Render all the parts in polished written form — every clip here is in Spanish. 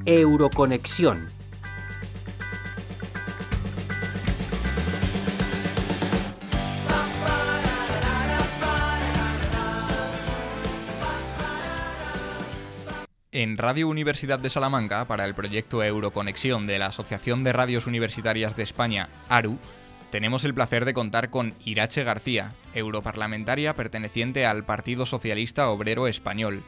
Euroconexión. En Radio Universidad de Salamanca, para el proyecto Euroconexión de la Asociación de Radios Universitarias de España, ARU, tenemos el placer de contar con Irache García, europarlamentaria perteneciente al Partido Socialista Obrero Español.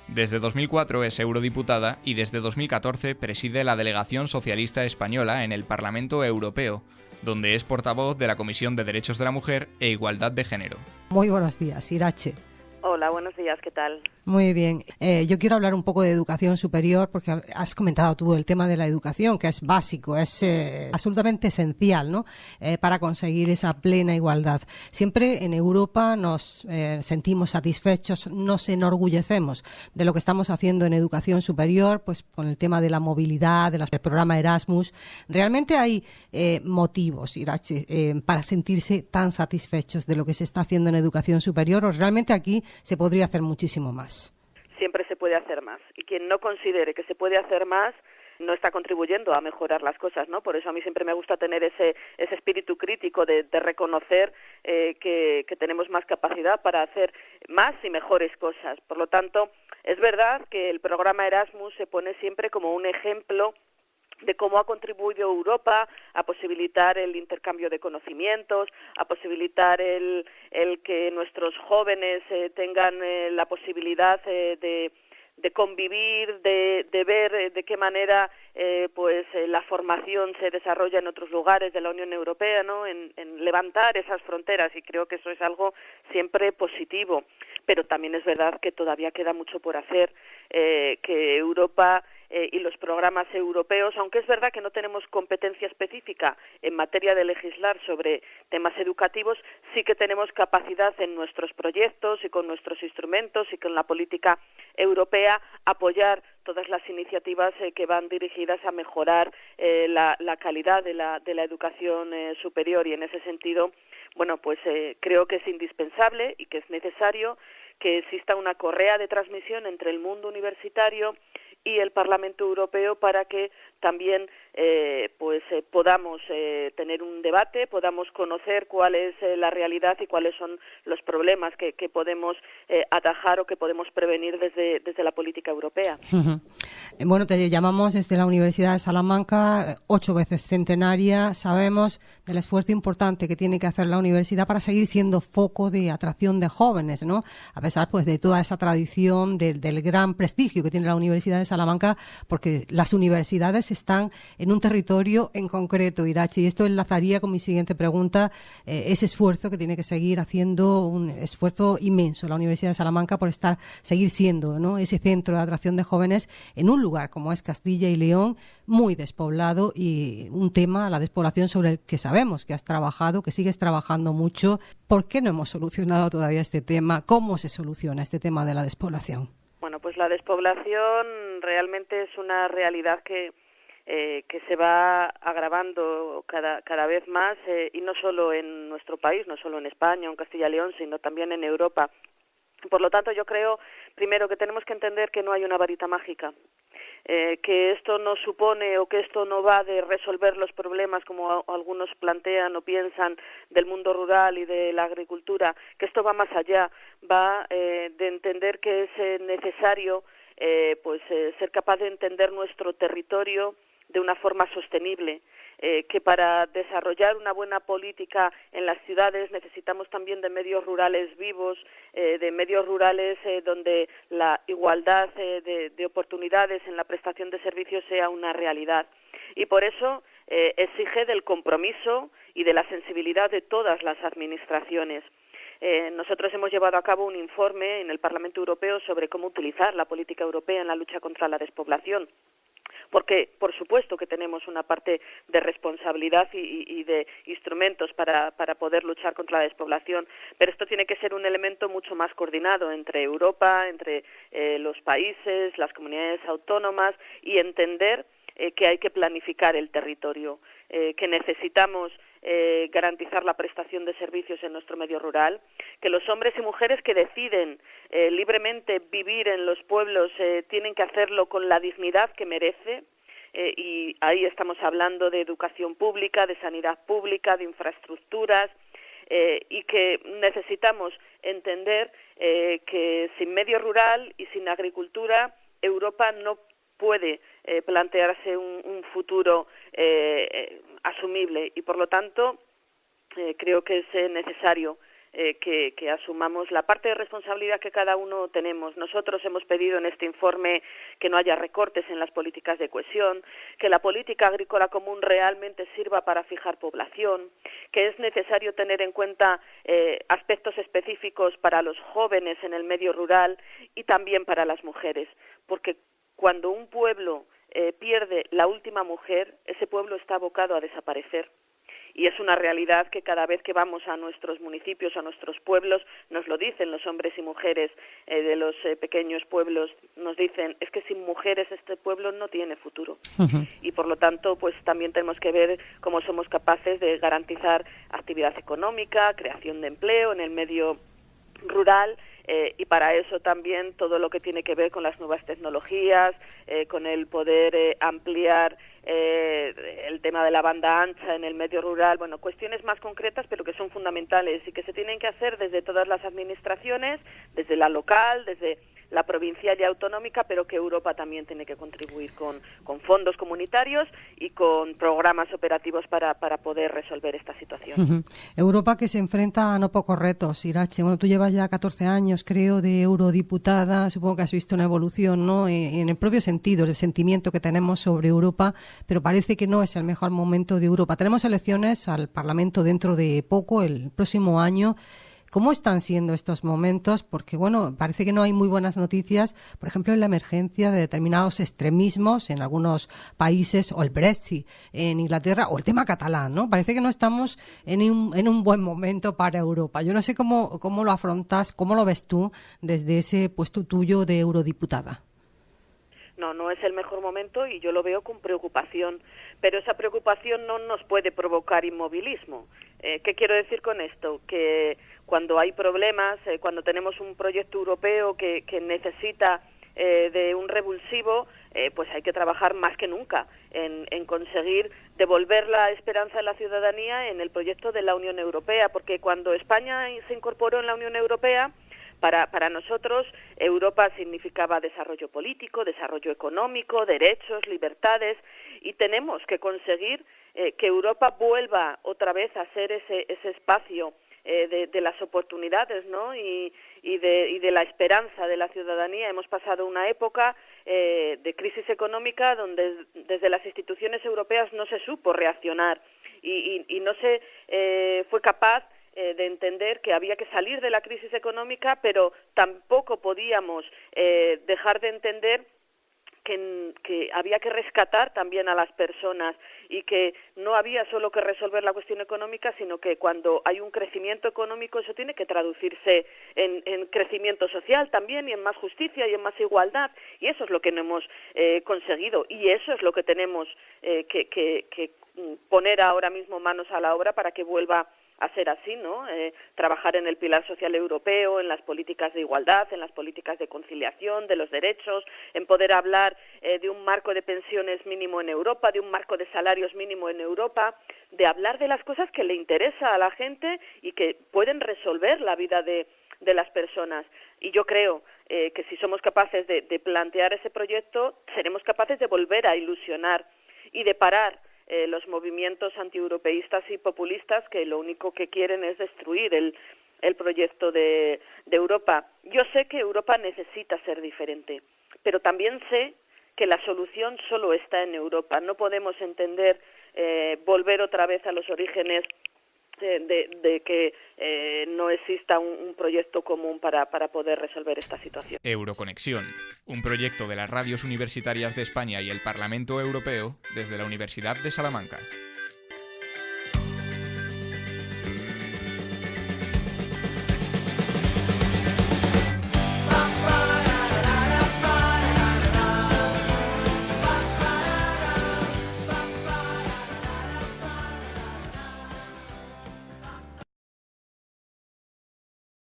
Desde 2004 es eurodiputada y desde 2014 preside la Delegación Socialista Española en el Parlamento Europeo, donde es portavoz de la Comisión de Derechos de la Mujer e Igualdad de Género. Muy buenos días, Irache. Hola, buenos días, ¿qué tal? Muy bien. Yo quiero hablar un poco de educación superior porque has comentado tú el tema de la educación, que es básico, es absolutamente esencial, ¿no? Para conseguir esa plena igualdad. Siempre en Europa nos sentimos satisfechos, nos enorgullecemos de lo que estamos haciendo en educación superior, pues con el tema de la movilidad, del programa Erasmus. Realmente hay motivos, Irache, para sentirse tan satisfechos de lo que se está haciendo en educación superior, o realmente aquí se podría hacer muchísimo más. Siempre se puede hacer más. Y quien no considere que se puede hacer más no está contribuyendo a mejorar las cosas, ¿no? Por eso a mí siempre me gusta tener ese espíritu crítico de reconocer que tenemos más capacidad para hacer más y mejores cosas. Por lo tanto, es verdad que el programa Erasmus se pone siempre como un ejemplo de cómo ha contribuido Europa a posibilitar el intercambio de conocimientos, a posibilitar el que nuestros jóvenes tengan la posibilidad de convivir, de ver de qué manera la formación se desarrolla en otros lugares de la Unión Europea, ¿no? En levantar esas fronteras, y creo que eso es algo siempre positivo. Pero también es verdad que todavía queda mucho por hacer, que Europa y los programas europeos, aunque es verdad que no tenemos competencia específica en materia de legislar sobre temas educativos, sí que tenemos capacidad en nuestros proyectos y con nuestros instrumentos y con la política europea apoyar todas las iniciativas que van dirigidas a mejorar la calidad de la educación superior, y en ese sentido, creo que es indispensable y que es necesario que exista una correa de transmisión entre el mundo universitario y el Parlamento Europeo para que también podamos tener un debate, podamos conocer cuál es la realidad y cuáles son los problemas que podemos atajar o que podemos prevenir desde la política europea. Uh-huh. Bueno, te llamamos desde la Universidad de Salamanca, 8 veces centenaria. Sabemos del esfuerzo importante que tiene que hacer la universidad para seguir siendo foco de atracción de jóvenes, ¿no? A pesar pues de toda esa tradición, del gran prestigio que tiene la Universidad de Salamanca, porque las universidades están en un territorio en concreto, Irache, y esto enlazaría con mi siguiente pregunta, ese esfuerzo que tiene que seguir haciendo, un esfuerzo inmenso la Universidad de Salamanca por seguir siendo, ¿no?, ese centro de atracción de jóvenes en un lugar como es Castilla y León, muy despoblado, y un tema, la despoblación, sobre el que sabemos que has trabajado, que sigues trabajando mucho. ¿Por qué no hemos solucionado todavía este tema? ¿Cómo se soluciona este tema de la despoblación? Bueno, pues la despoblación realmente es una realidad que se va agravando cada vez más, y no solo en nuestro país, no solo en España o en Castilla y León, sino también en Europa. Por lo tanto, yo creo, primero, que tenemos que entender que no hay una varita mágica, que esto no supone o que esto no va de resolver los problemas, como algunos plantean o piensan, del mundo rural y de la agricultura, que esto va más allá, va de entender que es necesario ser capaz de entender nuestro territorio de una forma sostenible, que para desarrollar una buena política en las ciudades necesitamos también de medios rurales vivos, de medios rurales donde la igualdad de oportunidades en la prestación de servicios sea una realidad. Y por eso exige del compromiso y de la sensibilidad de todas las administraciones. Nosotros hemos llevado a cabo un informe en el Parlamento Europeo sobre cómo utilizar la política europea en la lucha contra la despoblación, porque por supuesto que tenemos una parte de responsabilidad y de instrumentos para poder luchar contra la despoblación, pero esto tiene que ser un elemento mucho más coordinado entre Europa, entre los países, las comunidades autónomas, y entender que hay que planificar el territorio, que necesitamos garantizar la prestación de servicios en nuestro medio rural, que los hombres y mujeres que deciden libremente vivir en los pueblos tienen que hacerlo con la dignidad que merece, y ahí estamos hablando de educación pública, de sanidad pública, de infraestructuras, y que necesitamos entender que sin medio rural y sin agricultura Europa no puede plantearse un futuro asumible, y por lo tanto creo que es necesario que asumamos la parte de responsabilidad que cada uno tenemos. Nosotros hemos pedido en este informe que no haya recortes en las políticas de cohesión, que la política agrícola común realmente sirva para fijar población, que es necesario tener en cuenta aspectos específicos para los jóvenes en el medio rural y también para las mujeres, porque cuando un pueblo pierde la última mujer, ese pueblo está abocado a desaparecer. Y es una realidad que cada vez que vamos a nuestros municipios, a nuestros pueblos, nos lo dicen los hombres y mujeres de los pequeños pueblos, nos dicen, es que sin mujeres este pueblo no tiene futuro. Uh-huh. Y por lo tanto, pues también tenemos que ver cómo somos capaces de garantizar actividad económica, creación de empleo en el medio rural, y para eso también todo lo que tiene que ver con las nuevas tecnologías, con el poder ampliar el tema de la banda ancha en el medio rural, bueno, cuestiones más concretas pero que son fundamentales y que se tienen que hacer desde todas las administraciones, desde la local, desde la provincial y autonómica, pero que Europa también tiene que contribuir con fondos comunitarios y con programas operativos para poder resolver esta situación. Uh-huh. Europa que se enfrenta a no pocos retos, Irache. Bueno, tú llevas ya 14 años, creo, de eurodiputada, supongo que has visto una evolución, ¿no?, en el propio sentido, el sentimiento que tenemos sobre Europa, pero parece que no es el mejor momento de Europa. Tenemos elecciones al Parlamento dentro de poco, el próximo año. ¿Cómo están siendo estos momentos? Porque, bueno, parece que no hay muy buenas noticias, por ejemplo, en la emergencia de determinados extremismos en algunos países, o el Brexit en Inglaterra, o el tema catalán, ¿no? Parece que no estamos en un buen momento para Europa. Yo no sé cómo lo afrontas, cómo lo ves tú desde ese puesto tuyo de eurodiputada. No es el mejor momento y yo lo veo con preocupación, pero esa preocupación no nos puede provocar inmovilismo. ¿Qué quiero decir con esto? Que cuando hay problemas, cuando tenemos un proyecto europeo que necesita de un revulsivo, pues hay que trabajar más que nunca en conseguir devolver la esperanza de la ciudadanía en el proyecto de la Unión Europea, porque cuando España se incorporó en la Unión Europea, para nosotros Europa significaba desarrollo político, desarrollo económico, derechos, libertades, y tenemos que conseguir que Europa vuelva otra vez a ser ese espacio de las oportunidades, ¿no?, y de la esperanza de la ciudadanía. Hemos pasado una época de crisis económica donde desde las instituciones europeas no se supo reaccionar y no se fue capaz de entender que había que salir de la crisis económica, pero tampoco podíamos dejar de entender que había que rescatar también a las personas y que no había solo que resolver la cuestión económica, sino que cuando hay un crecimiento económico eso tiene que traducirse en crecimiento social también, y en más justicia y en más igualdad, y eso es lo que no hemos conseguido, y eso es lo que tenemos que poner ahora mismo manos a la obra para que vuelva a ser así, ¿no? Trabajar en el pilar social europeo, en las políticas de igualdad, en las políticas de conciliación, de los derechos, en poder hablar de un marco de pensiones mínimo en Europa, de un marco de salarios mínimo en Europa, de hablar de las cosas que le interesa a la gente y que pueden resolver la vida de las personas. Y yo creo que si somos capaces de plantear ese proyecto, seremos capaces de volver a ilusionar y de parar los movimientos antieuropeístas y populistas que lo único que quieren es destruir el proyecto de Europa. Yo sé que Europa necesita ser diferente, pero también sé que la solución solo está en Europa. No podemos entender volver otra vez a los orígenes de que no exista un proyecto común para poder resolver esta situación. Euroconexión, un proyecto de las radios universitarias de España y el Parlamento Europeo desde la Universidad de Salamanca.